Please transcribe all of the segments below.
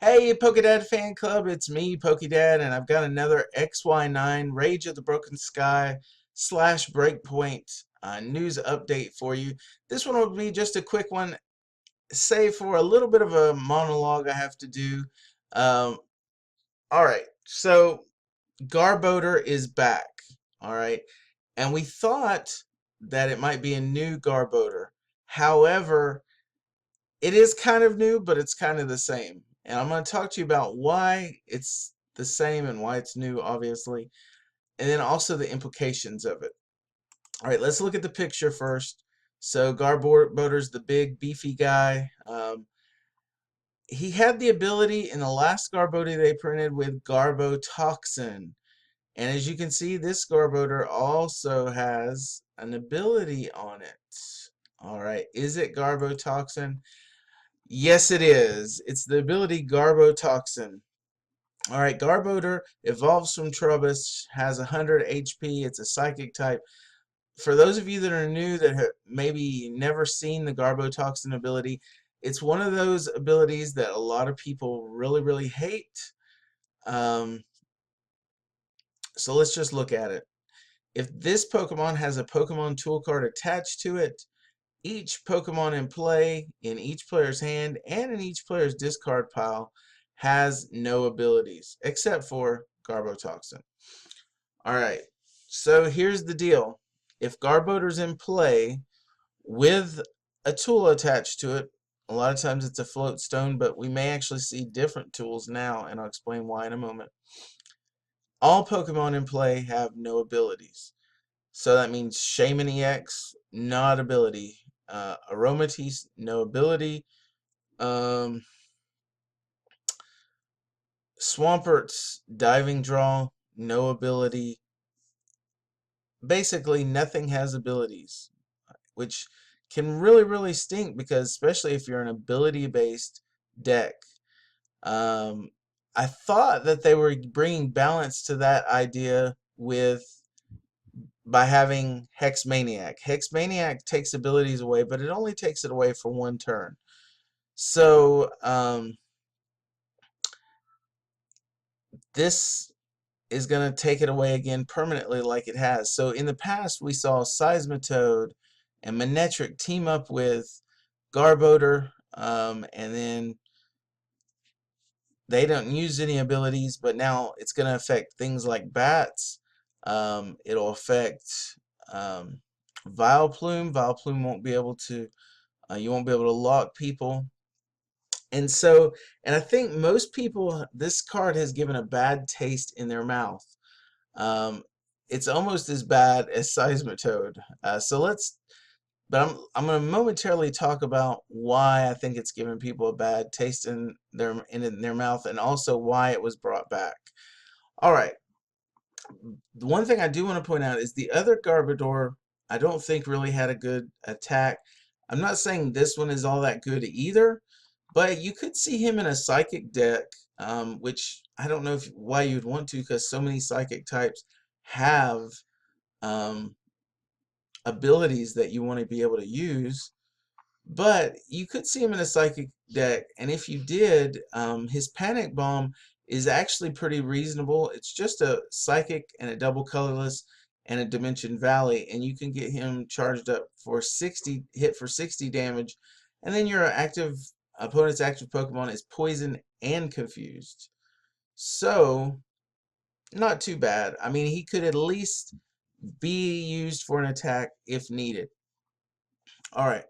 Hey, Pokedad fan club, it's me, Pokedad, and I've got another XY9 Rage of the Broken Sky slash Breakpoint news update for you. This one will be just a quick one, save for a little bit of a monologue I have to do. Um, alright, so Garbodor is back, alright, and we thought that it might be a new Garbodor. However, it is kind of new, but it's kind of the same. And I'm going to talk to you about why it's the same and why it's new, obviously, and then also the implications of it. All right, let's look at the picture first. So Garbodor's the big, beefy guy. He had the ability in the last Garbodor they printed with Garbotoxin. And as you can see, this Garbodor also has an ability on it. All right, is it Garbotoxin? Yes, it is. It's the ability Garbotoxin. Alright, Garbodor evolves from Trubbish, has 100 HP, it's a psychic type. For those of you that are new that have maybe never seen the Garbotoxin ability, it's one of those abilities that a lot of people really hate. So let's just look at it. If this Pokemon has a Pokemon tool card attached to it, each Pokemon in play, in each player's hand, and in each player's discard pile has no abilities, except for Garbotoxin. Alright, so here's the deal. If Garbodor's in play with a tool attached to it, a lot of times it's a float stone, but we may actually see different tools now, and I'll explain why in a moment. All Pokemon in play have no abilities. So that means Shaman EX, not ability. Aromatisse, no ability. Swampert's Diving Draw, no ability. Basically, nothing has abilities, which can really stink because especially if you're an ability-based deck. I thought that they were bringing balance to that idea by having Hex Maniac. Hex Maniac takes abilities away, but it only takes it away for one turn. So this is going to take it away again permanently like it has. So in the past we saw Seismitoad and Manectric team up with Garbodor, and then they don't use any abilities, but now it's going to affect things like bats. It'll affect Vileplume. Vileplume won't be able to, you won't be able to lock people. And so, and I think most people, this card has given a bad taste in their mouth. It's almost as bad as Seismitoad. But I'm going to momentarily talk about why I think it's given people a bad taste in their mouth, and also why it was brought back. All right. The one thing I do want to point out is the other Garbodor I don't think really had a good attack. I'm not saying this one is all that good either, but you could see him in a psychic deck, which I don't know why you'd want to, because so many psychic types have abilities that you want to be able to use. But you could see him in a psychic deck, and if you did, his Panic Bomb is actually pretty reasonable. It's just a psychic and a double colorless and a Dimension Valley, and you can get him charged up for 60 hit for 60 damage, and then your opponent's active Pokemon is poisoned and confused. So not too bad. I mean, he could at least be used for an attack if needed. All right.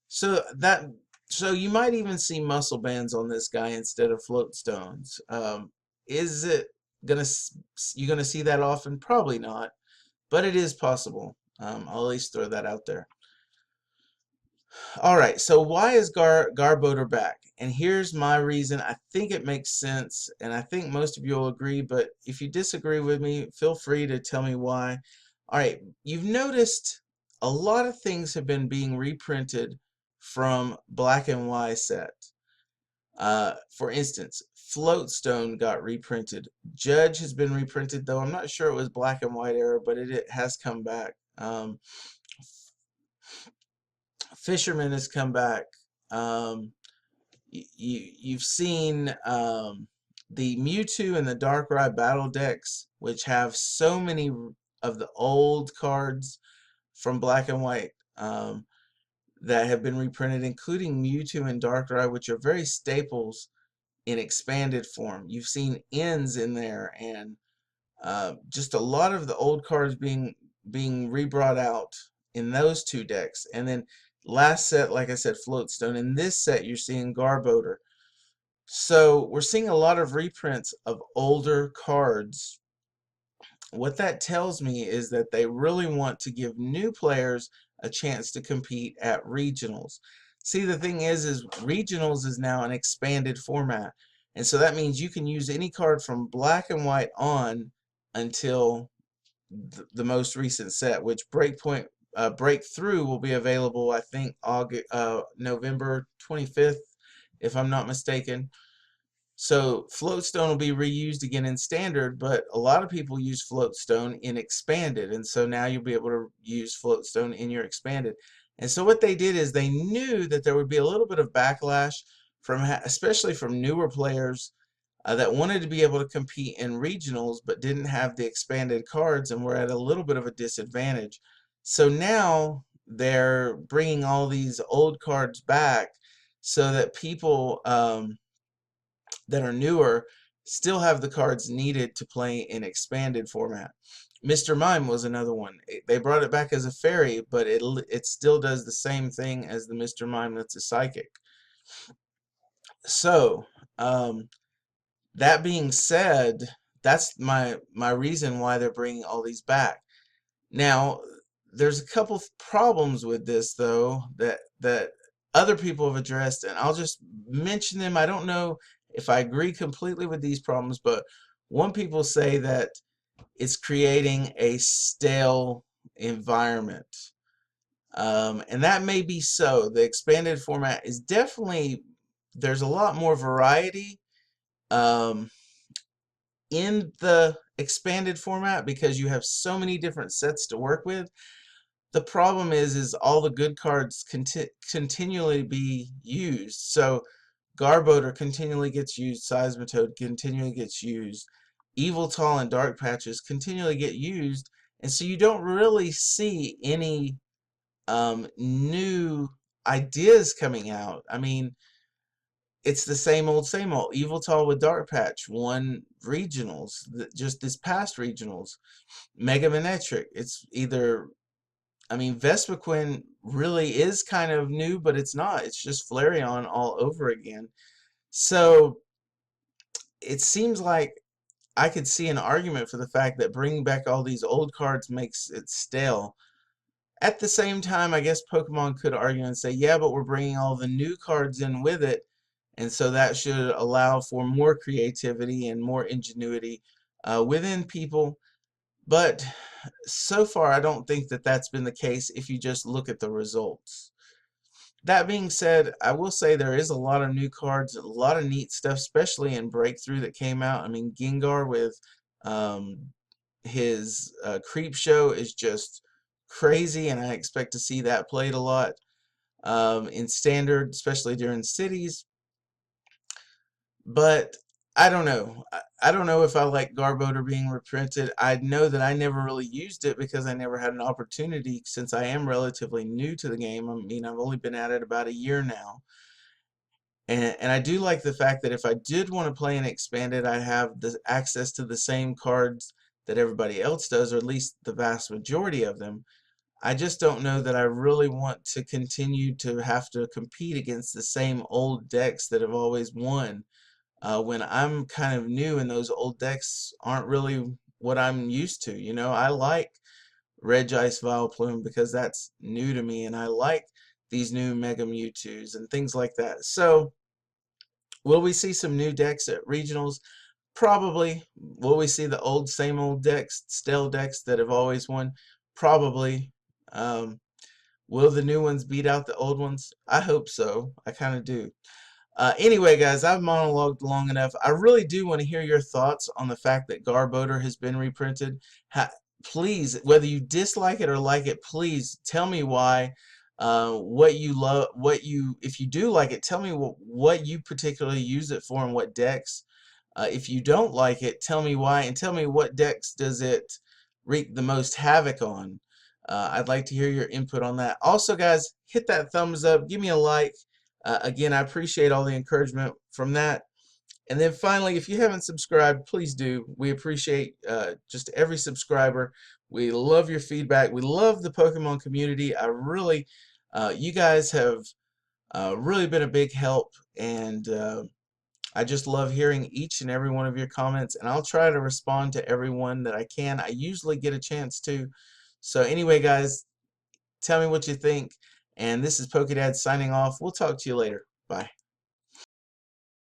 So you might even see muscle bands on this guy instead of float stones. Is it you gonna see that often? Probably not, but it is possible. I'll at least throw that out there. All right, so why is Garbodor back? And here's my reason. I think it makes sense, and I think most of you will agree, but if you disagree with me, feel free to tell me why. All right, you've noticed a lot of things have been being reprinted from Black and Y set. For instance, Floatstone got reprinted. Judge has been reprinted, though I'm not sure it was Black and White era, but it has come back. Fisherman has come back. you've seen the Mewtwo and the Darkrai battle decks, which have so many of the old cards from Black and White that have been reprinted, including Mewtwo and Darkrai, which are very staples in expanded form. You've seen Ends in there, and just a lot of the old cards being rebrought out in those two decks. And then last set, like I said, Floatstone. In this set, you're seeing Garbodor. So we're seeing a lot of reprints of older cards. What that tells me is that they really want to give new players a chance to compete at regionals. See, the thing is regionals is now an expanded format. And so that means you can use any card from Black and White on until the most recent set, which Breakpoint Breakthrough will be available, I think, November 25th, if I'm not mistaken. So Floatstone will be reused again in Standard, but a lot of people use Floatstone in Expanded, and so now you'll be able to use Floatstone in your Expanded. And so what they did is they knew that there would be a little bit of backlash from, especially from newer players that wanted to be able to compete in regionals but didn't have the expanded cards and were at a little bit of a disadvantage. So now they're bringing all these old cards back so that people that are newer still have the cards needed to play in expanded format. Mr. Mime was another one. They brought it back as a fairy, but it still does the same thing as the Mr. Mime that's a psychic. So, that being said, that's my reason why they're bringing all these back. Now, there's a couple problems with this though that other people have addressed, and I'll just mention them. I don't know if I agree completely with these problems, but one people say that it's creating a stale environment. And that may be so. The expanded format is definitely, there's a lot more variety in the expanded format because you have so many different sets to work with. The problem is all the good cards continually be used. So Garbodor continually gets used, Seismitoad continually gets used, Eviltal and Dark Patches continually get used, and so you don't really see any new ideas coming out. I mean, it's the same old, same old. Eviltal with Dark Patch won regionals, just this past regionals. Mega Manetric, it's either, I mean, Vespiquen really is kind of new, but it's not. It's just Flareon all over again. So it seems like I could see an argument for the fact that bringing back all these old cards makes it stale. At the same time, I guess Pokemon could argue and say, yeah, but we're bringing all the new cards in with it, and so that should allow for more creativity and more ingenuity within people. But so far, I don't think that that's been the case if you just look at the results. That being said, I will say there is a lot of new cards, a lot of neat stuff, especially in Breakthrough that came out. I mean, Gengar with his Creep Show is just crazy, and I expect to see that played a lot in Standard, especially during cities. But I don't know. I don't know if I like Garbodor being reprinted. I know that I never really used it because I never had an opportunity since I am relatively new to the game. I mean, I've only been at it about a year now. And I do like the fact that if I did want to play an expanded, I have the access to the same cards that everybody else does, or at least the vast majority of them. I just don't know that I really want to continue to have to compete against the same old decks that have always won. When I'm kind of new and those old decks aren't really what I'm used to. You know, I like Regice Vileplume because that's new to me, and I like these new Mega Mewtwo's and things like that. So, will we see some new decks at regionals? Probably. Will we see the old, same old decks, stale decks that have always won? Probably. Will the new ones beat out the old ones? I hope so. I kind of do. Anyway, guys, I've monologued long enough. I really do want to hear your thoughts on the fact that Garbodor has been reprinted. Please, whether you dislike it or like it, please tell me why. what you love, if you do like it, tell me what you particularly use it for and what decks. If you don't like it, tell me why, and tell me what decks does it wreak the most havoc on. I'd like to hear your input on that. Also, guys, hit that thumbs up, give me a like. Again, I appreciate all the encouragement from that. And then finally, if you haven't subscribed, please do. We appreciate just every subscriber. We love your feedback. We love the Pokemon community. You guys have really been a big help, and I just love hearing each and every one of your comments, and I'll try to respond to everyone that I can. I usually get a chance to. So anyway, guys, tell me what you think. And this is PokeDad signing off. We'll talk to you later. Bye.